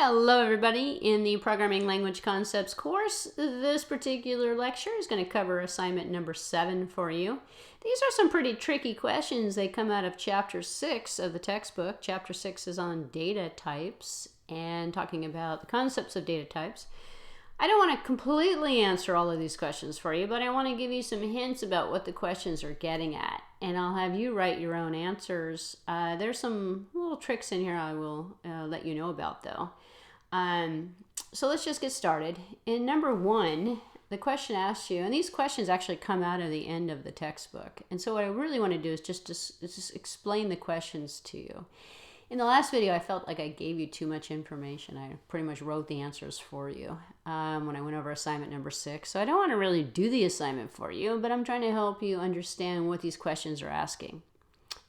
Hello everybody. In the Programming Language Concepts course, this particular lecture is going to cover assignment number 7 for you. These are some pretty tricky questions. They come out of chapter 6 of the textbook. Chapter 6 is on data types and talking about the concepts of data types. I don't want to completely answer all of these questions for you, but I want to give you some hints about what the questions are getting at. And I'll have you write your own answers. There's some little tricks in here I will let you know about though. So let's just get started. In number 1, the question asks you, and these questions actually come out of the end of the textbook. And so what I really want to do is just explain the questions to you. In the last video, I felt like I gave you too much information. I pretty much wrote the answers for you when I went over assignment number 6. So I don't want to really do the assignment for you, but I'm trying to help you understand what these questions are asking.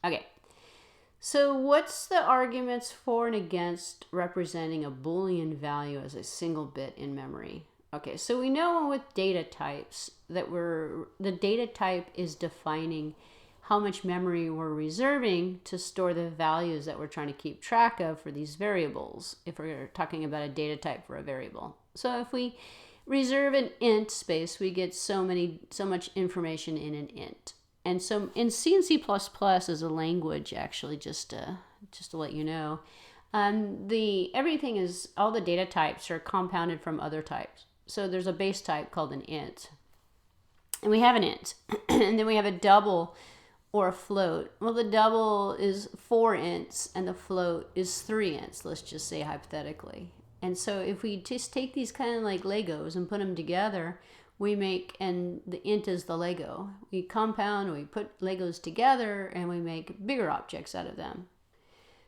Okay, so what's the arguments for and against representing a Boolean value as a single bit in memory? Okay, so we know with data types that the data type is defining how much memory we're reserving to store the values that we're trying to keep track of for these variables, if we're talking about a data type for a variable. So if we reserve an int space, we get so much information in an int. And so in C and C++ as a language, actually, just to let you know, everything is, all the data types are compounded from other types. So there's a base type called an int. And we have an int. And then we have a double or a float. Well, the double is 4 ints and the float is 3 ints, let's just say hypothetically. And so if we just take these kind of like Legos and put them together, we make, and the int is the Lego. We compound, we put Legos together, and we make bigger objects out of them.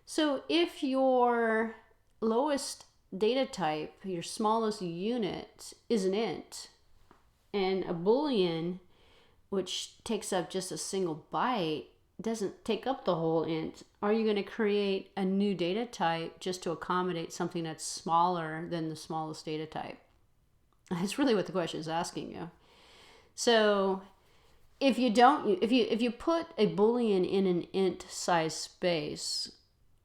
So if your lowest data type, your smallest unit, is an int, and a Boolean, which takes up just a single byte, doesn't take up the whole int, are you going to create a new data type just to accommodate something that's smaller than the smallest data type? That's really what the question is asking you. So if you put a Boolean in an int size space,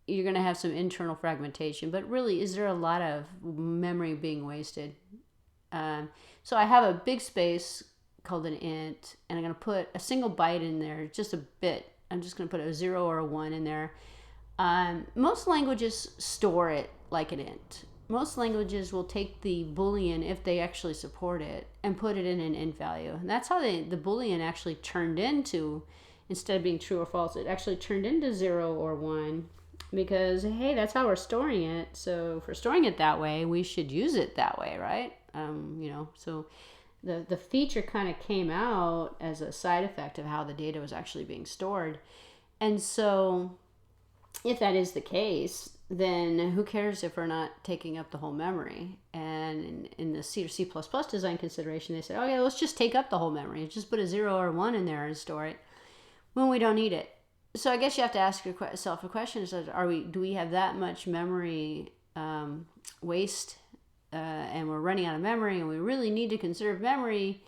you're going to have some internal fragmentation. But really, is there a lot of memory being wasted? So I have a big space called an int, and I'm going to put a single byte in there, just a bit. I'm just going to put a 0 or a 1 in there. Most languages store it like an int. Most languages will take the Boolean, if they actually support it, and put it in an int value. And that's how the Boolean actually turned into, instead of being true or false, it actually turned into 0 or 1, because, hey, that's how we're storing it. So if we're storing it that way, we should use it that way, right? So the feature kind of came out as a side effect of how the data was actually being stored. And so if that is the case, then who cares if we're not taking up the whole memory? And in the C or C++ design consideration, they said, oh yeah, let's just take up the whole memory. Just put a 0 or 1 in there and store it when we don't need it. So I guess you have to ask yourself a question: do we have that much memory waste, and we're running out of memory, and we really need to conserve memory?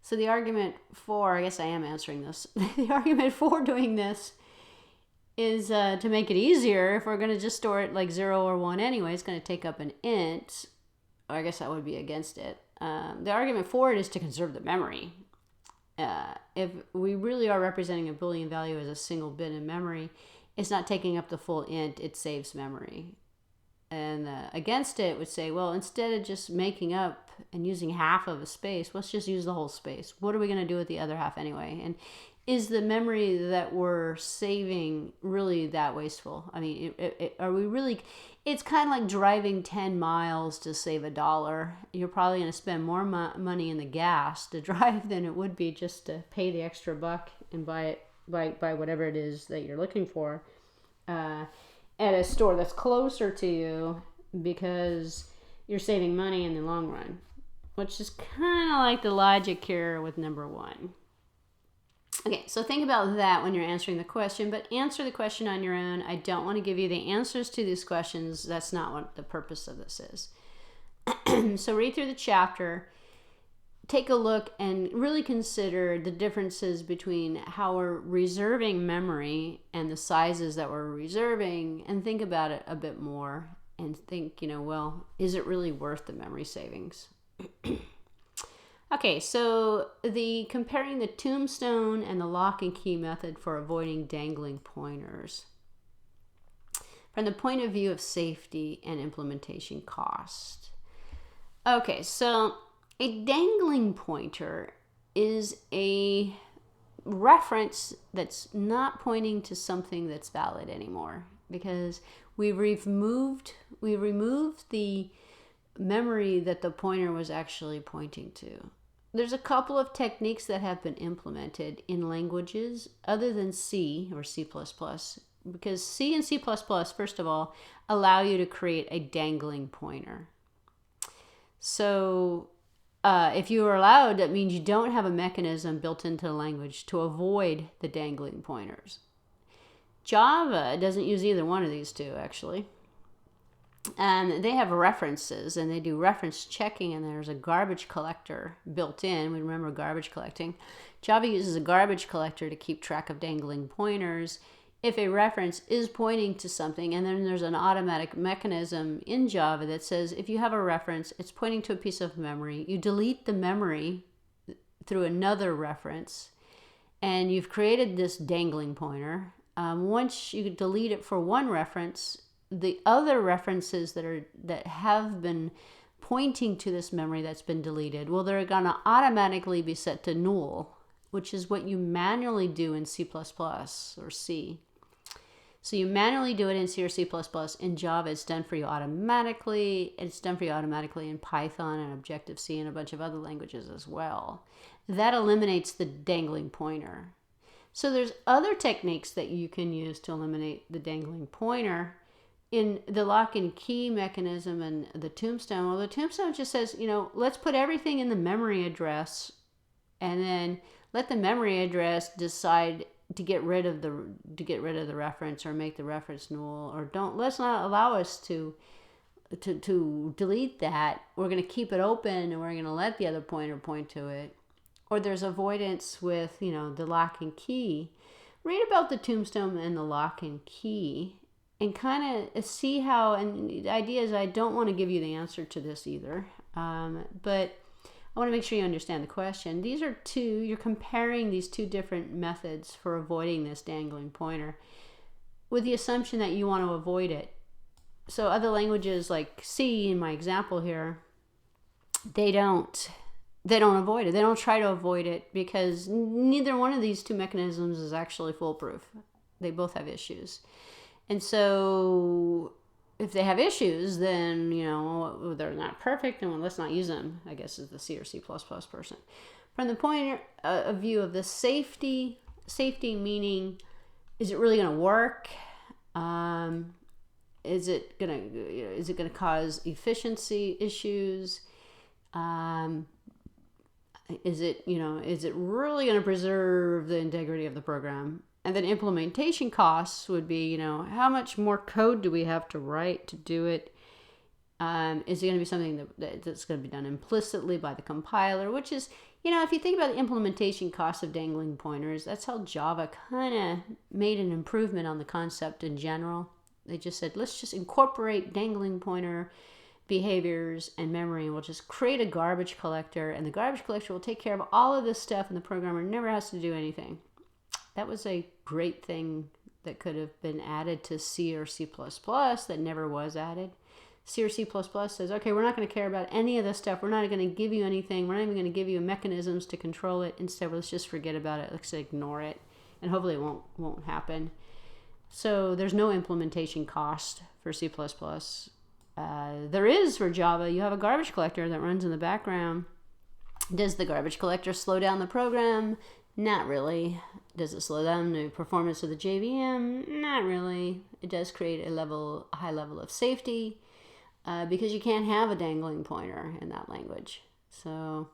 So the argument for, I guess I am answering this. The argument for doing this is to make it easier. If we're going to just store it like 0 or 1 anyway, it's going to take up an int. Or I guess that would be against it. The argument for it is to conserve the memory. If we really are representing a Boolean value as a single bit in memory, it's not taking up the full int, it saves memory. And against it would say, well, instead of just making up and using half of a space, let's just use the whole space. What are we going to do with the other half anyway? And is the memory that we're saving really that wasteful? I mean, are we really? It's kind of like driving 10 miles to save $1. You're probably going to spend more money in the gas to drive than it would be just to pay the extra buck and buy whatever it is that you're looking for at a store that's closer to you, because you're saving money in the long run, which is kind of like the logic here with number 1. Okay, so think about that when you're answering the question, but answer the question on your own. I don't want to give you the answers to these questions. That's not what the purpose of this is. So read through the chapter, take a look, and really consider the differences between how we're reserving memory and the sizes that we're reserving, and think about it a bit more. and think, well, is it really worth the memory savings? Okay, so comparing the tombstone and the lock and key method for avoiding dangling pointers from the point of view of safety and implementation cost. Okay, so a dangling pointer is a reference that's not pointing to something that's valid anymore, because we removed the memory that the pointer was actually pointing to. There's a couple of techniques that have been implemented in languages other than C or C++, because C and C++, first of all, allow you to create a dangling pointer. So if you are allowed, that means you don't have a mechanism built into the language to avoid the dangling pointers. Java doesn't use either one of these two, actually. And they have references, and they do reference checking, and there's a garbage collector built in. We remember garbage collecting. Java uses a garbage collector to keep track of dangling pointers if a reference is pointing to something, and then there's an automatic mechanism in Java that says if you have a reference, it's pointing to a piece of memory, you delete the memory through another reference, and you've created this dangling pointer. Once you delete it for one reference, the other references that have been pointing to this memory that's been deleted, well, they're going to automatically be set to null, which is what you manually do in C++ or C. So you manually do it in C or C++. In Java, it's done for you automatically. It's done for you automatically in Python and Objective-C and a bunch of other languages as well. That eliminates the dangling pointer. So there's other techniques that you can use to eliminate the dangling pointer. In the lock and key mechanism and the tombstone, well, the tombstone just says, let's put everything in the memory address, and then let the memory address decide to get rid of the reference or make the reference null, or let's not allow us to delete that. We're going to keep it open, and we're going to let the other pointer point to it. Or there's avoidance with, the lock and key. Read about the tombstone and the lock and key and kind of see how, and the idea is I don't want to give you the answer to this either, but I want to make sure you understand the question. These are you're comparing these two different methods for avoiding this dangling pointer with the assumption that you want to avoid it. So other languages like C, in my example here, they don't avoid it. They don't try to avoid it because neither one of these two mechanisms is actually foolproof. They both have issues. And so if they have issues, then, they're not perfect, and let's not use them, I guess, as the C or C++ person. From the point of view of the safety meaning, is it really going to work? Is it going to cause efficiency issues? Is it really going to preserve the integrity of the program? And then implementation costs would be, how much more code do we have to write to do it? Is it going to be something that's going to be done implicitly by the compiler? Which is, if you think about the implementation costs of dangling pointers, that's how Java kind of made an improvement on the concept in general. They just said, let's just incorporate dangling pointer behaviors and memory, and we'll just create a garbage collector, and the garbage collector will take care of all of this stuff, and the programmer never has to do anything. That was a great thing that could have been added to C or C++ that never was added. C or C++ says, okay, we're not going to care about any of this stuff. We're not going to give you anything. We're not even going to give you mechanisms to control it. Instead, let's just forget about it. Let's ignore it. And hopefully it won't happen. So there's no implementation cost for C++. There is for Java. You have a garbage collector that runs in the background. Does the garbage collector slow down the program? Not really. Does it slow down the performance of the JVM? Not really. It does create a high level of safety because you can't have a dangling pointer in that language. So,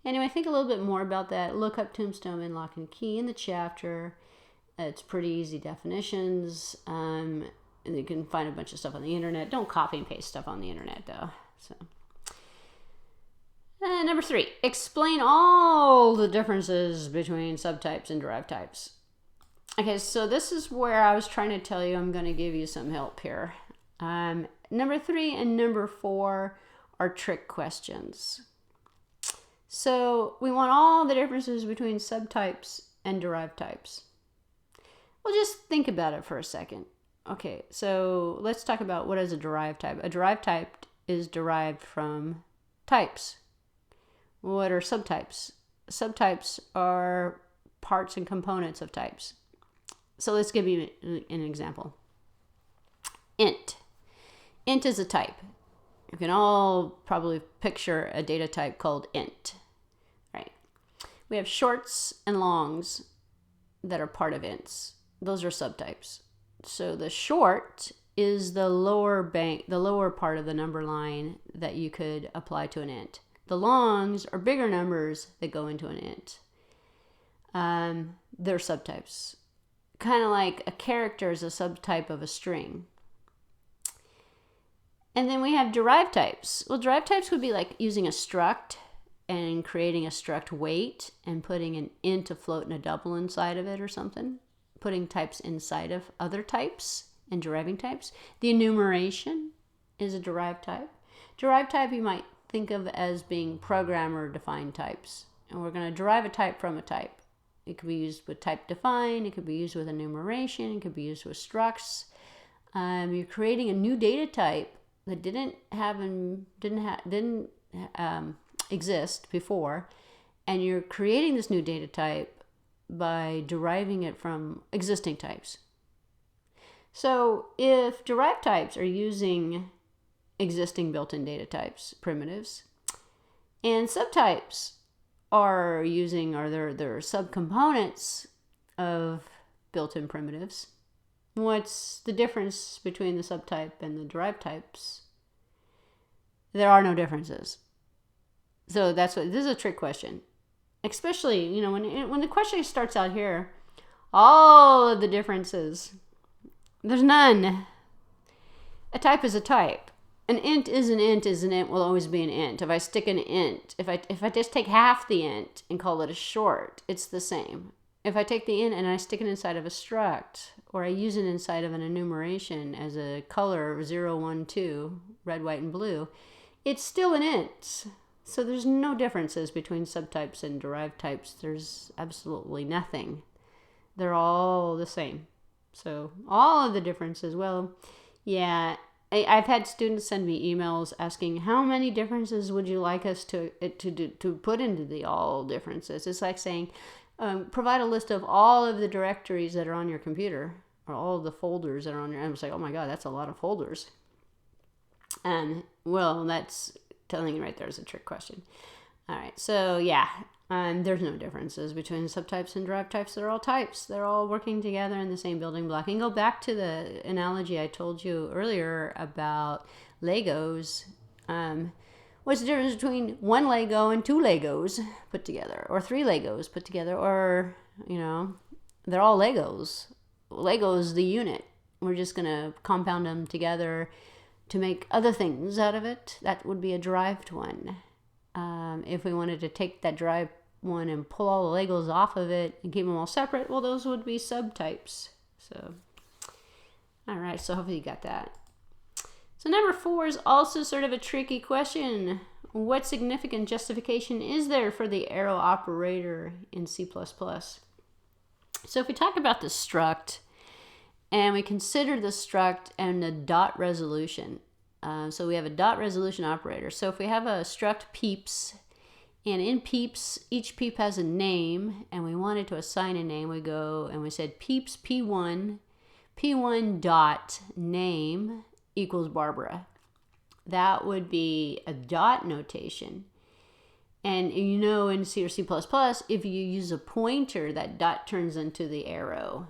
Anyway, think a little bit more about that. Look up tombstone and lock and key in the chapter. It's pretty easy definitions. And you can find a bunch of stuff on the internet. Don't copy and paste stuff on the internet, though. So. Number 3, explain all the differences between subtypes and derived types. Okay, so this is where I was trying to tell you I'm going to give you some help here. Number 3 and number 4 are trick questions. So we want all the differences between subtypes and derived types. Well, just think about it for a second. Okay, so let's talk about what is a derived type. A derived type is derived from types. What are subtypes? Subtypes are parts and components of types. So let's give you an example. Int. Int is a type. You can all probably picture a data type called int, right? We have shorts and longs that are part of ints. Those are subtypes. So the short is the lower part of the number line that you could apply to an int. The longs are bigger numbers that go into an int. They're subtypes. Kind of like a character is a subtype of a string. And then we have derived types. Well, derived types would be like using a struct and creating a struct weight and putting an int, a float, and a double inside of it or something. Putting types inside of other types and deriving types. The enumeration is a derived type. Derived type you might think of as being programmer-defined types. And we're going to derive a type from a type. It could be used with type define. It could be used with enumeration. It could be used with structs. You're creating a new data type that didn't exist before, and you're creating this new data type by deriving it from existing types. So if derived types are using existing built-in data types, primitives, and subtypes are using, or they're subcomponents of built-in primitives, what's the difference between the subtype and the derived types? There are no differences. So this is a trick question. Especially, when the question starts out here, all of the differences, there's none. A type is a type. An int is an int will always be an int. If I stick an int, if I just take half the int and call it a short, it's the same. If I take the int and I stick it inside of a struct, or I use it inside of an enumeration as a color 0, 1, 2, red, white, and blue, it's still an int. So there's no differences between subtypes and derived types. There's absolutely nothing. They're all the same. So all of the differences, well, yeah, I've had students send me emails asking how many differences would you like us to put into the all differences. It's like saying, provide a list of all of the directories that are on your computer, or all of the folders that are on your. I was like, oh my god, that's a lot of folders. And well, that's telling you right there is a trick question. All right, so yeah, there's no differences between subtypes and derived types. They're all types. They're all working together in the same building block. And go back to the analogy I told you earlier about Legos. What's the difference between one Lego and two Legos put together, or three Legos put together, or, they're all Legos. Lego's the unit. We're just going to compound them together to make other things out of it. That would be a derived one. If we wanted to take that derived one and pull all the Legos off of it and keep them all separate, well, those would be subtypes. So, all right, so hopefully you got that. So number 4 is also sort of a tricky question. What significant justification is there for the arrow operator in C++? So if we talk about the struct, and we consider the struct and the dot resolution. So we have a dot resolution operator. So if we have a struct peeps, and in peeps, each peep has a name, and we wanted to assign a name, we go and we said peeps P1 dot name equals Barbara. That would be a dot notation. And in C or C++, if you use a pointer, that dot turns into the arrow.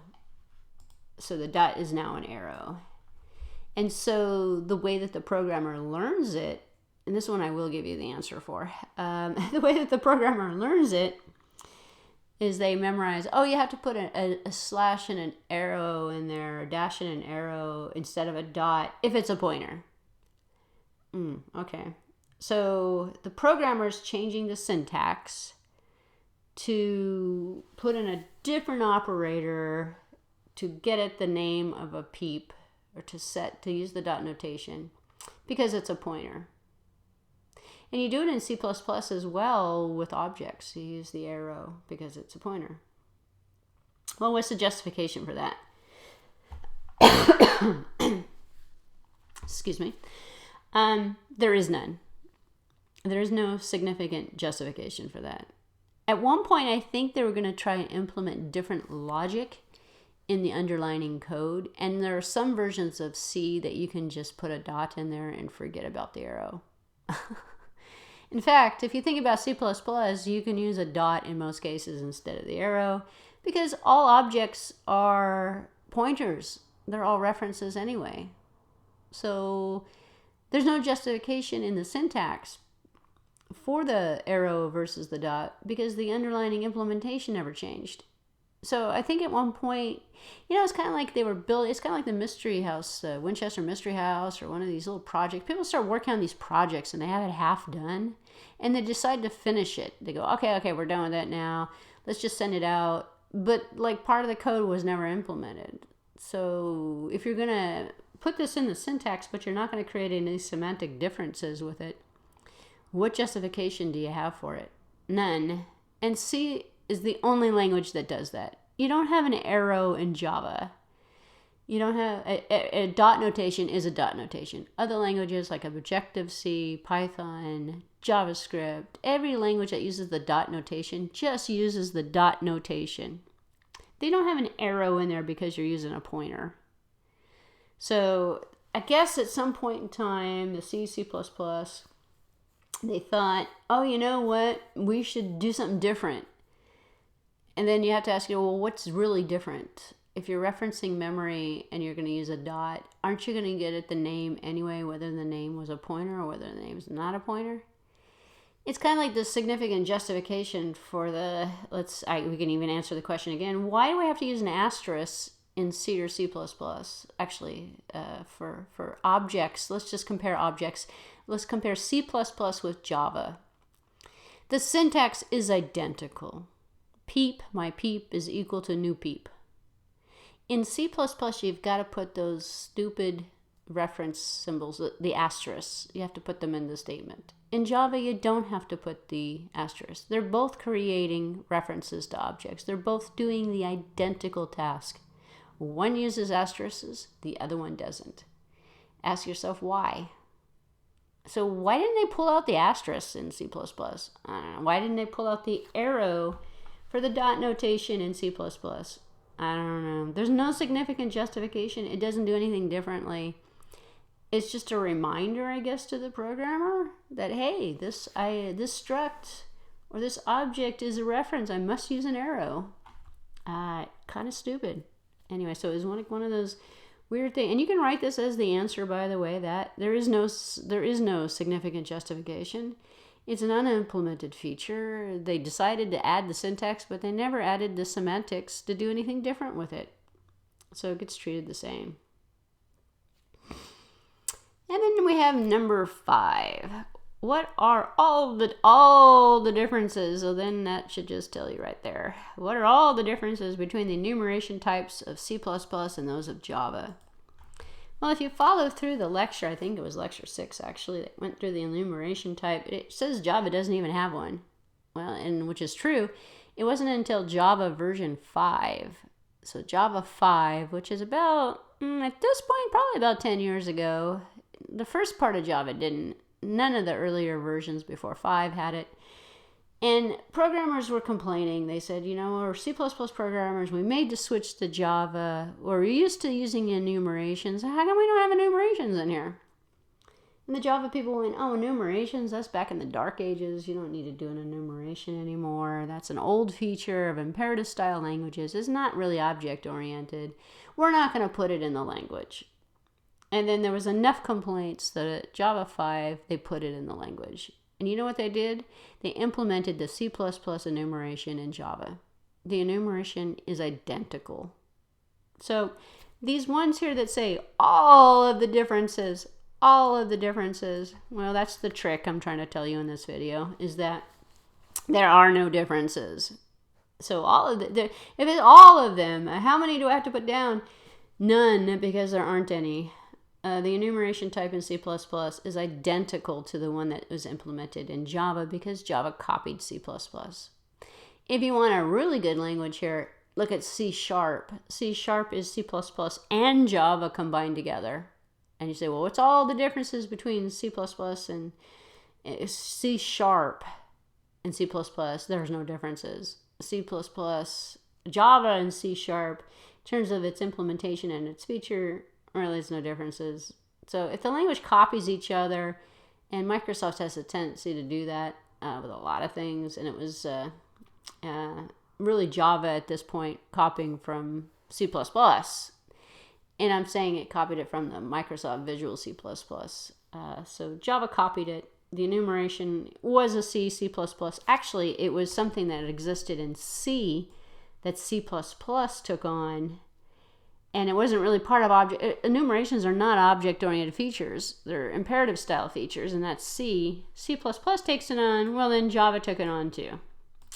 So the dot is now an arrow. And so the way that the programmer learns it, and this one I will give you the answer for, the way that the programmer learns it is they memorize, you have to put a slash and an arrow in there, a dash and an arrow instead of a dot if it's a pointer. Okay. So the programmer's changing the syntax to put in a different operator to get at the name of a peep or to use the dot notation because it's a pointer. And you do it in C++ as well with objects. You use the arrow because it's a pointer. Well, what's the justification for that? Excuse me. There is none. There is no significant justification for that. At one point, I think they were going to try and implement different logic in the underlining code, and there are some versions of C that you can just put a dot in there and forget about the arrow. In fact, if you think about C++, you can use a dot in most cases instead of the arrow because all objects are pointers. They're all references anyway. So there's no justification in the syntax for the arrow versus the dot because the underlining implementation never changed. So I think at one point, it's kind of like they were built, it's kind of like the Mystery House, Winchester Mystery House, or one of these little projects. People start working on these projects and they have it half done and they decide to finish it. They go, okay, we're done with that now. Let's just send it out. But like part of the code was never implemented. So if you're going to put this in the syntax, but you're not going to create any semantic differences with it, what justification do you have for it? None. And C is the only language that does that. You don't have an arrow in Java. You don't have a dot notation is a dot notation. Other languages like Objective-C, Python, JavaScript, every language that uses the dot notation just uses the dot notation. They don't have an arrow in there because you're using a pointer. So I guess at some point in time, the C++, they thought, oh, you know what? We should do something different. And then you have to ask, well, what's really different? If you're referencing memory and you're going to use a dot, aren't you going to get at the name anyway, whether the name was a pointer or whether the name's not a pointer? It's kind of like the significant justification for the, we can even answer the question again. Why do we have to use an asterisk in C or C++? Actually, for objects, let's just compare objects. Let's compare C++ with Java. The syntax is identical. Peep, my peep, is equal to new peep. In C++, you've got to put those stupid reference symbols, the asterisks. You have to put them in the statement. In Java, you don't have to put the asterisk. They're both creating references to objects. They're both doing the identical task. One uses asterisks, the other one doesn't. Ask yourself why. So why didn't they pull out the asterisk in C++? I don't know. Why didn't they pull out the arrow for the dot notation in C++? I don't know. There's no significant justification. It doesn't do anything differently. It's just a reminder, I guess, to the programmer that, hey, this struct or this object is a reference. I must use an arrow. Kind of stupid. Anyway, so it's one of those weird things. And you can write this as the answer, by the way, that there is no significant justification. It's an unimplemented feature. They decided to add the syntax, but they never added the semantics to do anything different with it. So it gets treated the same. And then we have number 5. What are all the differences? So then that should just tell you right there. What are all the differences between the enumeration types of C++ and those of Java? Well, if you follow through the lecture, I think it was lecture 6 actually, that went through the enumeration type, it says Java doesn't even have one. Well, and which is true. It wasn't until Java version 5. So Java 5, which is about, at this point, probably about 10 years ago. The first part of Java didn't. None of the earlier versions before 5 had it. And programmers were complaining. They said, we're C++ programmers. We made the switch to Java. We're used to using enumerations. How come we don't have enumerations in here? And the Java people went, oh, enumerations? That's back in the dark ages. You don't need to do an enumeration anymore. That's an old feature of imperative style languages. It's not really object oriented. We're not going to put it in the language. And then there was enough complaints that at Java 5, they put it in the language. And you know what they did? They implemented the C++ enumeration in Java. The enumeration is identical. So these ones here that say all of the differences, well, that's the trick I'm trying to tell you in this video, is that there are no differences. So if it's all of them, how many do I have to put down? None, because there aren't any. The enumeration type in C++ is identical to the one that was implemented in Java because Java copied C++. If you want a really good language here, look at C#. C# is C++ and Java combined together. And you say, well, what's all the differences between C++ and C# and C++? There's no differences. C++, Java and C#, in terms of its implementation and its feature, really there's no differences. So if the language copies each other, and Microsoft has a tendency to do that with a lot of things, and it was really Java at this point copying from C++. And I'm saying it copied it from the Microsoft Visual C++. So Java copied it. The enumeration was a C++. Actually, it was something that existed in C that C++ took on. And it wasn't really part of object. Enumerations are not object-oriented features. They're imperative-style features, and that's C. C++ takes it on. Well, then Java took it on too.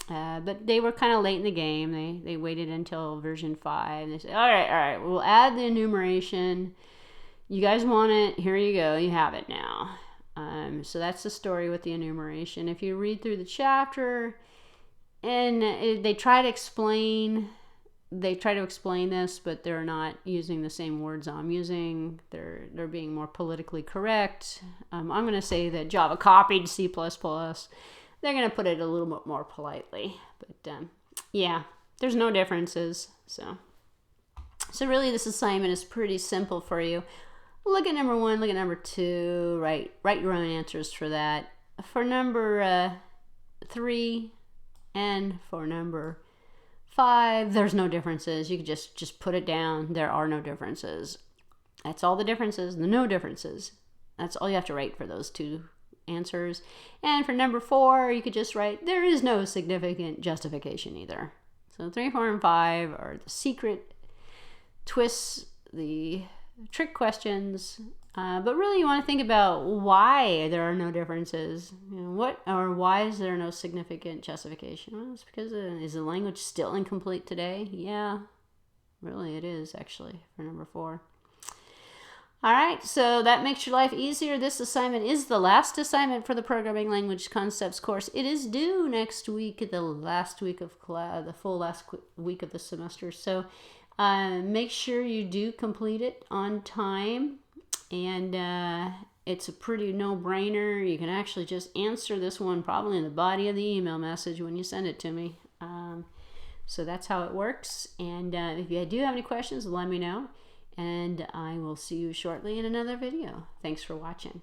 But they were kind of late in the game. They waited until version 5. And they said, all right, we'll add the enumeration. You guys want it? Here you go. You have it now. So that's the story with the enumeration. If you read through the chapter, and they try to explain this, but they're not using the same words I'm using. They're being more politically correct. I'm going to say that Java copied C++. They're going to put it a little bit more politely. But yeah, there's no differences. So really this assignment is pretty simple for you. Look at number 1, look at number 2, write your own answers for that. For number 3 and for number 5, there's no differences. You can just put it down. There are no differences. That's all the differences, the no differences. That's all you have to write for those 2 answers. And for number 4, you could just write, there is no significant justification either. So 3, 4, and 5 are the secret twists, the trick questions. But really you want to think about why there are no differences. Why is there no significant justification? Well, it's because is the language still incomplete today? Yeah, really it is actually for number 4. All right, so that makes your life easier. This assignment is the last assignment for the Programming Language Concepts course. It is due next week, the last week of class, the full last week of the semester. So make sure you do complete it on time. And it's a pretty no-brainer. You can actually just answer this one probably in the body of the email message when you send it to me. So that's how it works. And if you do have any questions, let me know. And I will see you shortly in another video. Thanks for watching.